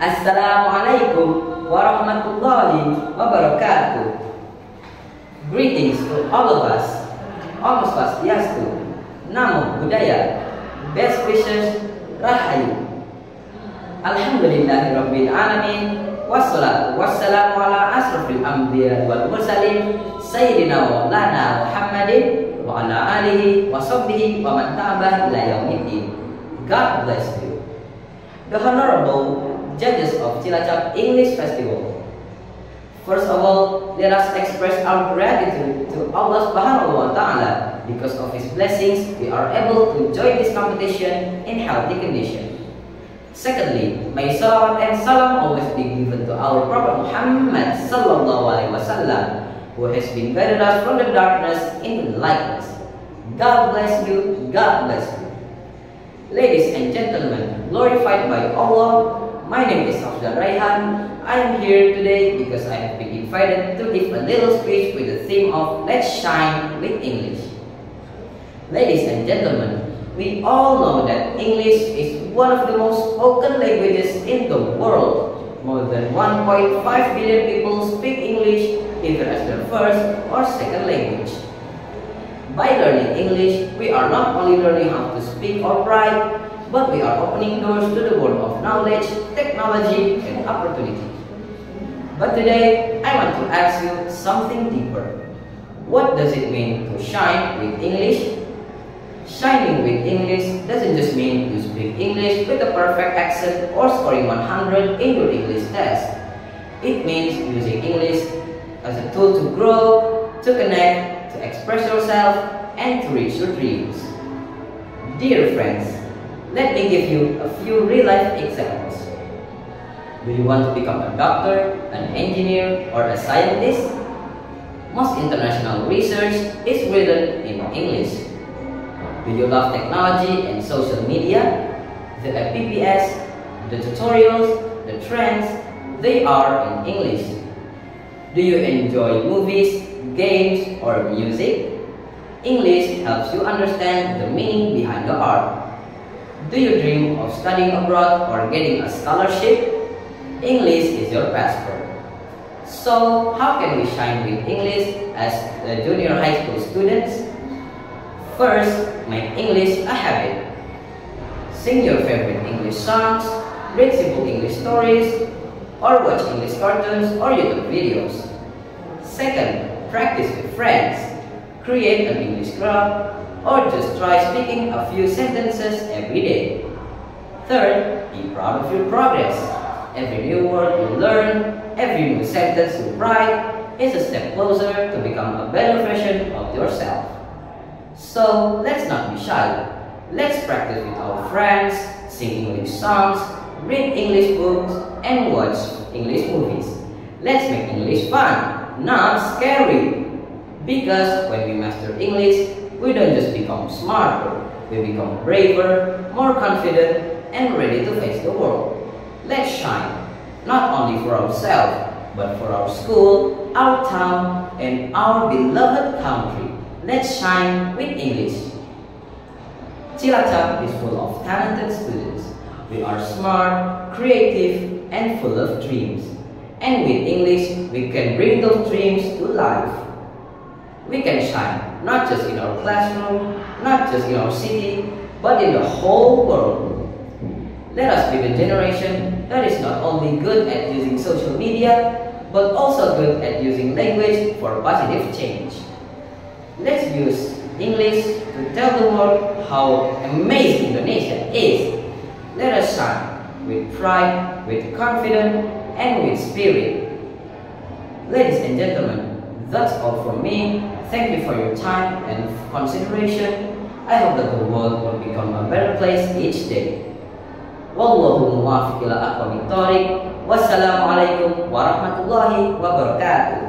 Assalamualaikum warahmatullahi wabarakatuh. Greetings to all of us. Om Swastiastu, Namo Buddhaya, best wishes, Rahayu. Alhamdulillahirabbil alamin, wassalatu wassalamu ala asrofil anbiya wal mursalin, sayyidina wa lana Muhammadin wa ala alihi wa sahbihi wa man tabi'ahu ila yaumiddin. God bless you. The Honorable Judges of Cilacap English Festival. First of all, let us express our gratitude to Allah Subhanahu wa Ta'ala. Because of His blessings, we are able to join this competition in healthy condition. Secondly, may salawat and salam always be given to our Prophet Muhammad Sallallahu Alaihi Wasallam, who has been guided us from the darkness into the lightness. God bless you. God bless you. Ladies and gentlemen, glorified by Allah, my name is Hafzan Raihan. I am here today because I have been invited to give a little speech with the theme of Let's Shine with English. Ladies and gentlemen, we all know that English is one of the most spoken languages in the world. More than 1.5 billion people speak English either as their first or second language. By learning English, we are not only learning how to speak or write, but we are opening doors to the world of knowledge, technology, and opportunity. But today, I want to ask you something deeper. What does it mean to shine with English? Shining with English doesn't just mean you speak English with a perfect accent or scoring 100 in your English test. It means using English as a tool to grow, to connect, to express yourself, and to reach your dreams. Dear friends, let me give you a few real-life examples. Do you want to become a doctor, an engineer, or a scientist? Most international research is written in English. Do you love technology and social media? The PPS, the tutorials, the trends, they are in English. Do you enjoy movies, games, or music? English helps you understand the meaning behind the art. Do you dream of studying abroad or getting a scholarship? English is your passport. So, how can we shine with English as the junior high school students? First, make English a habit. Sing your favorite English songs, read simple English stories, or watch English cartoons or YouTube videos. Second, practice with friends. Create an English club, or just try speaking a few sentences every day. Third, be proud of your progress. Every new word you learn, every new sentence you write is a step closer to become a better version of yourself. So, let's not be shy. Let's practice with our friends, sing English songs, read English books, and watch English movies. Let's make English fun, not scary. Because when we master English, we don't just become smarter, we become braver, more confident, and ready to face the world. Let's shine, not only for ourselves, but for our school, our town, and our beloved country. Let's shine with English. Cilacap is full of talented students. We are smart, creative, and full of dreams. And with English, we can bring those dreams to life. We can shine, not just in our classroom, not just in our city, but in the whole world. Let us be the generation that is not only good at using social media, but also good at using language for positive change. Let's use English to tell the world how amazing Indonesia is. Let us shine with pride, with confidence, and with spirit. Ladies and gentlemen, that's all from me. Thank you for your time and consideration. I hope that the world will become a better place each day. Wallahu muwaffiq ila aqwamit thoriq. Wassalamualaikum warahmatullahi wabarakatuh.